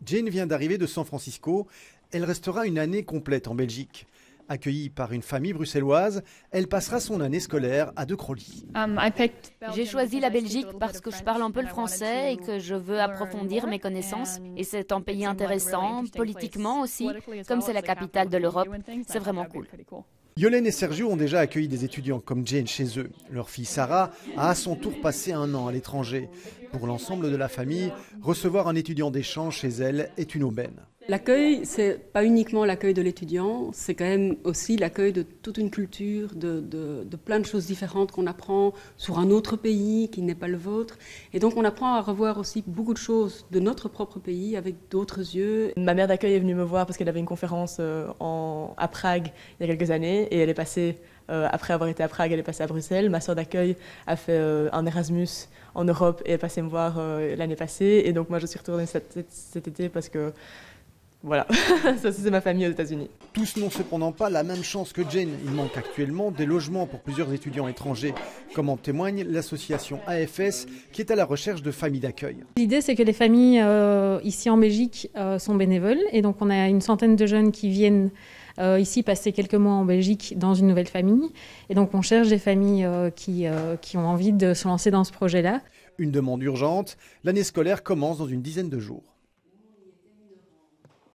Jane vient d'arriver de San Francisco. Elle restera une année complète en Belgique. Accueillie par une famille bruxelloise, elle passera son année scolaire à De Crolly. J'ai choisi la Belgique parce que je parle un peu le français et que je veux approfondir mes connaissances. Et c'est un pays intéressant, politiquement aussi, comme c'est la capitale de l'Europe. C'est vraiment cool. Yolène et Sergio ont déjà accueilli des étudiants comme Jane chez eux. Leur fille Sarah a à son tour passé un an à l'étranger. Pour l'ensemble de la famille, recevoir un étudiant d'échange chez elle est une aubaine. L'accueil, c'est pas uniquement l'accueil de l'étudiant, c'est quand même aussi l'accueil de toute une culture, de plein de choses différentes qu'on apprend sur un autre pays qui n'est pas le vôtre. Et donc on apprend à revoir aussi beaucoup de choses de notre propre pays avec d'autres yeux. Ma mère d'accueil est venue me voir parce qu'elle avait une conférence à Prague il y a quelques années et elle est passée, après avoir été à Prague, elle est passée à Bruxelles. Ma sœur d'accueil a fait un Erasmus en Europe et elle est passée me voir l'année passée. Et donc moi je suis retournée cet été parce que voilà, ça c'est ma famille aux États-Unis. Tous n'ont cependant pas la même chance que Jane. Il manque actuellement des logements pour plusieurs étudiants étrangers, comme en témoigne l'association AFS qui est à la recherche de familles d'accueil. L'idée c'est que les familles ici en Belgique sont bénévoles et donc on a une centaine de jeunes qui viennent ici passer quelques mois en Belgique dans une nouvelle famille. Et donc on cherche des familles qui ont envie de se lancer dans ce projet-là. Une demande urgente, l'année scolaire commence dans une dizaine de jours.